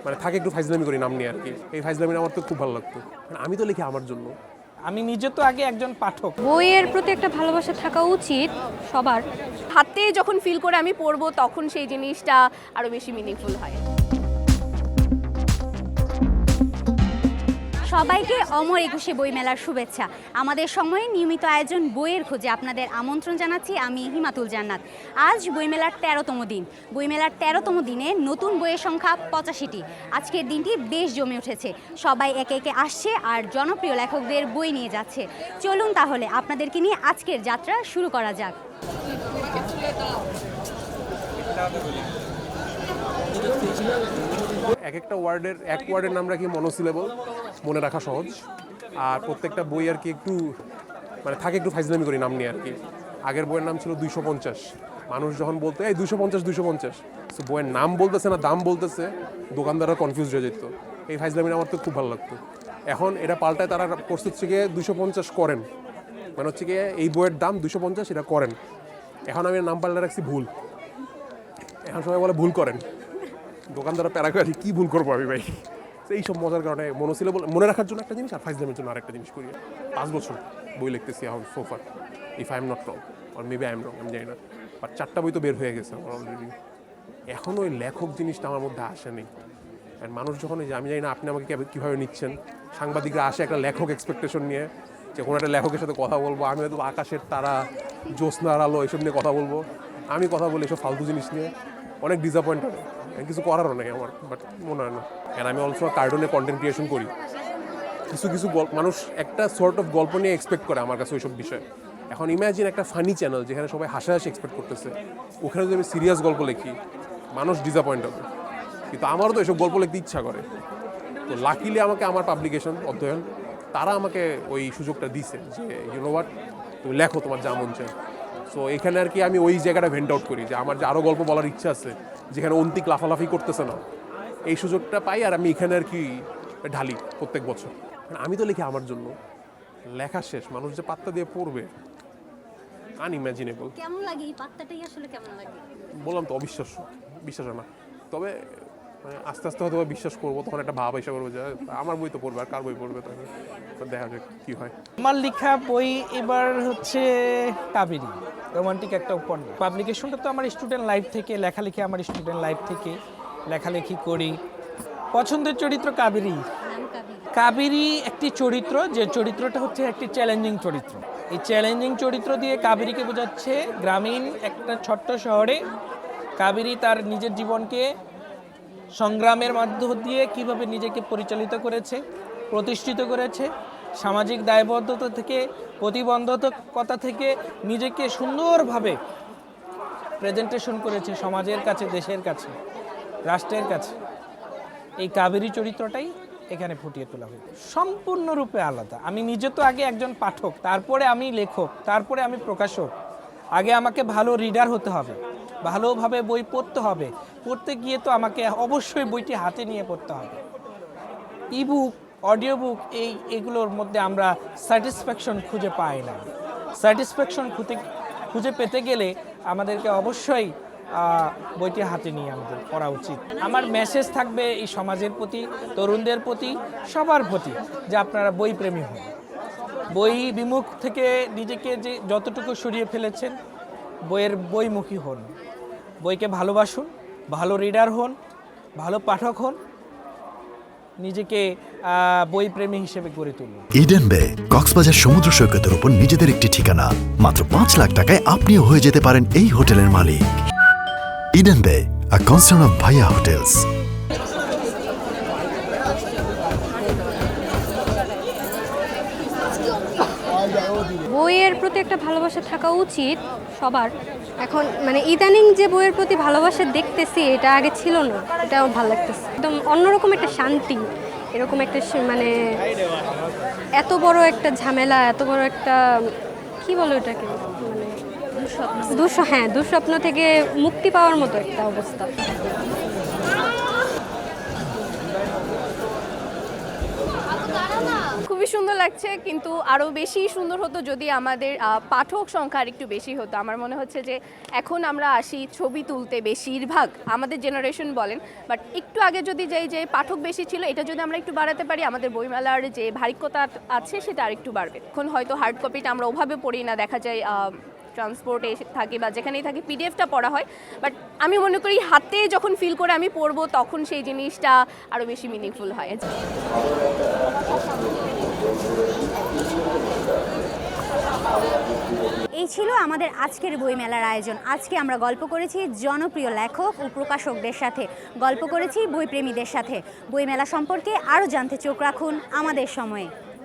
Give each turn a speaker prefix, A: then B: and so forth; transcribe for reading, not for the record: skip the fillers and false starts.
A: মানে থাকে একটু ফাইজলামি করি নাম নিয়ে আর কি। এই ফাইজলামি আমার তো খুব ভালো লাগতো, আমি তো লিখি আমার জন্য।
B: আমি নিজে তো আগে একজন পাঠক।
C: বইয়ের প্রতি একটা ভালোবাসা থাকা উচিত সবার।
D: হাতে যখন ফিল করে আমি পড়বো তখন সেই জিনিসটা আরো বেশি মিনিংফুল হয়।
E: সবাইকে অমর ২১শে বইমেলার শুভেচ্ছা। আমাদের সময়ে নিয়মিত আয়োজন বইয়ের খোঁজে আপনাদের আমন্ত্রণ জানাচ্ছি আমি হিমাতুল জান্নাত। আজ বইমেলার ১৩তম দিন। বইমেলার ১৩তম দিনে নতুন বইয়ের সংখ্যা ৮৫টি। আজকের দিনটি বেশ জমে উঠেছে, সবাই একে একে আসছে আর জনপ্রিয় লেখকদের বই নিয়ে যাচ্ছে। চলুন তাহলে আপনাদেরকে নিয়ে আজকের যাত্রা শুরু করা যাক।
A: একটা ওয়ার্ডের নাম রাখি মনোসিলেবল, মনে রাখা সহজ। আর প্রত্যেকটা বই আর কি একটু মানে থাকে একটু ফাইজলামি করি নাম নিয়ে আর কি। আগের বইয়ের নাম ছিল ২৫০। মানুষ যখন বলতো এই ২৫০, তো বইয়ের নাম বলতেছে না দাম বলতেছে, দোকানদাররা কনফিউজ হয়ে যেত। এই ফাইজলামিটা আমার তো খুব ভালো লাগতো। এখন এটা পাল্টায় তারা করছে হচ্ছে গিয়ে ২৫০ করেন, মানে হচ্ছে গিয়ে এই বইয়ের দাম ২৫০, এটা করেন। এখন আমি নাম পাল্টা রাখছি ভুল। এখন সবাই বলে ভুল করেন, দোকানদাররা প্যারাগ্রাফি কী ভুল করবো আমি ভাই। এইসব মজার কারণে মনোসিলেবল মনে রাখার জন্য একটা জিনিস, আর ফাইজলামের জন্য আরেকটা জিনিস করি। 5 বছর বই লিখতেছি এখন সোফার, if I am not wrong, আর মেবি আই এম রং, আমি জানি না। বাট 4টা বই তো বের হয়ে গেছে আমার অলরেডি। এখন ওই লেখক জিনিসটা আমার মধ্যে আসেনি। আর মানুষ যখন এই যে আমি জানি না আপনি আমাকে কীভাবে নিচ্ছেন, সাংবাদিকরা আসে একটা লেখক এক্সপেকটেশন নিয়ে যে কোনো একটা লেখকের সাথে কথা বলবো, আমি হয়তো আকাশের তারা, জ্যোৎস্নার আলো এসব নিয়ে কথা বলবো। আমি কথা বলি এসব ফালতু জিনিস নিয়ে, অনেক ডিসঅ্যাপয়েন্টেড। কিছু করারও নেই আমার, বাট মনে হয় না। অ্যান্ড আমি অলসো কার্টুনে কন্টেন্ট ক্রিয়েশন করি। কিছু মানুষ একটা সর্ট অফ গল্প নিয়ে এক্সপেক্ট করে আমার কাছে ওইসব বিষয়। এখন ইমাজিন একটা ফানি চ্যানেল যেখানে সবাই হাসাহাসি এক্সপেক্ট করতেছে, ওখানে যদি আমি সিরিয়াস গল্প লিখি মানুষ ডিসঅ্যাপয়েন্ট হবে। কিন্তু আমারও তো এসব গল্প লিখতে ইচ্ছা করে। তো লাকিলি আমাকে আমার পাবলিকেশন অধ্যয়ন তারা আমাকে ওই সুযোগটা দিছে যে ইউ নো হোয়াট, তুমি লেখো তোমার যা মন চায়। সো এখানে আর কি আমি ওই জায়গাটা ভেন্ট আউট করি যে আমার যে আরও গল্প বলার ইচ্ছা আছে, যেখানে অন্তিক লাফালাফি করতেছে না, এই সুযোগটা পাই। আর আমি এখানে আর কি ঢালি প্রত্যেক বছর। আমি তো লিখি আমার জন্য, লেখা শেষ, মানুষ যে পাত্তা দিয়ে পড়বে আনইম্যাজিনেবল।
E: কেমন লাগে এই পাত্তাটাই আসলে কেমন লাগে?
A: বললাম তো অবিশ্বাস্য, বিশ্বাস হয় না। তবে মানে আস্তে আস্তে হয়তো বিশ্বাস করবো, তখন একটা ভাব এসে করবো যে আমার বই তো পড়বে, আর কার বই পড়বে, তখন দেখা যাক কী হয়।
B: আমার লেখা বই এবার হচ্ছে কাবেরী, রোমান্টিক একটা উপন্যাস। পাবলিকেশনটা তো আমার স্টুডেন্ট লাইফ থেকে, লেখালেখি আমার স্টুডেন্ট লাইফ থেকে লেখালেখি করি। পছন্দের চরিত্র কাবেরী। কাবেরী একটি চরিত্র, যে চরিত্রটা হচ্ছে একটি চ্যালেঞ্জিং চরিত্র। এই চ্যালেঞ্জিং চরিত্র দিয়ে কাবেরীকে বোঝাচ্ছে গ্রামীণ একটা ছোট্ট শহরে কাবেরী তার নিজের জীবনকে সংগ্রামের মধ্য দিয়ে কিভাবে নিজেকে পরিচালিত করেছে, প্রতিষ্ঠিত করেছে, সামাজিক দায়বদ্ধতা থেকে, প্রতিবন্ধকতা থেকে নিজেকে সুন্দরভাবে প্রেজেন্টেশন করেছে সমাজের কাছে, দেশের কাছে, রাষ্ট্রের কাছে। এই কাবেরী চরিত্রটাই এখানে ফুটিয়ে তোলা হয়েছে, সম্পূর্ণরূপে আলাদা। আমি নিজে তো আগে একজন পাঠক, তারপরে আমি লেখক, তারপরে আমি প্রকাশক। আগে আমাকে ভালো রিডার হতে হবে, ভালোভাবে বই পড়তে হবে। পড়তে গিয়ে তো আমাকে অবশ্যই বইটি হাতে নিয়ে পড়তে হবে। ইবুক, অডিও বুক, এগুলোর মধ্যে আমরা স্যাটিসফ্যাকশন খুঁজে পাই না। স্যাটিসফ্যাকশন খুঁজে পেতে গেলে আমাদেরকে অবশ্যই বইটি হাতে নিয়ে আমাদের পড়া উচিত। আমার মেসেজ থাকবে এই সমাজের প্রতি, তরুণদের প্রতি, সবার প্রতি, যে আপনারা বই প্রেমী হন। বই বিমুখ থেকে নিজেকে যে যতটুকু সরিয়ে ফেলেছেন, বইমুখী হন। বইকে ভালোবাসুন, ভালো রিডার হন, ভালো পাঠক হন, নিজেকে বই প্রেমী হিসেবে গড়ে তুলুন।
F: ইডেন বে কক্সবাজার সমুদ্র সৈকতের উপর নিজেদের একটি ঠিকানা। মাত্র ৫ লাখ টাকায় আপনিও হয়ে যেতে পারেন এই হোটেলের মালিক। ইডেন বে, a concern of Bhaiya Hotels.
C: বইয়ের প্রতি একটা ভালোবাসা থাকা উচিত সবার। এখন মানে ইদানিং যে বইয়ের প্রতি ভালোবাসা দেখতেছি, এটা আগে ছিল না, এটা আমার ভালো লাগতেছে। একদম অন্যরকম একটা শান্তি, এরকম একটা মানে এত বড় একটা ঝামেলা, এত বড় একটা কি বলো এটাকে, মানে দুঃস্বপ্ন থেকে মুক্তি পাওয়ার মতো একটা অবস্থা।
D: খুবই খুবই সুন্দর লাগছে, কিন্তু আরও বেশি সুন্দর হতো যদি আমাদের পাঠক সংখ্যা আর একটু বেশি হতো। আমার মনে হচ্ছে যে এখন আমরা আসি ছবি তুলতে বেশিরভাগ আমাদের জেনারেশন বলেন, বাট একটু আগে যদি যাই যে পাঠক বেশি ছিল, এটা যদি আমরা একটু বাড়াতে পারি আমাদের বইমেলার যে ভারিক্যতা আছে সেটা আরেকটু বাড়বে। এখন হয়তো হার্ড কপিটা আমরা ওভাবে পড়ি না, দেখা যায় ট্রান্সপোর্টে থাকি বা যেখানেই থাকি পিডিএফটা পড়া হয়, বাট আমি মনে করি হাতে যখন ফিল করে আমি পড়বো তখন সেই জিনিসটা আরও বেশি মিনিংফুল হয়।
E: এই ছিল আমাদের আজকের বইমেলার আয়োজন। আজকে আমরা গল্প করেছি জনপ্রিয় লেখক ও প্রকাশকদের সাথে, গল্প করেছি বইপ্রেমীদের সাথে। বইমেলা সম্পর্কে আরও জানতে চোখ রাখুন আমাদের সময়ে।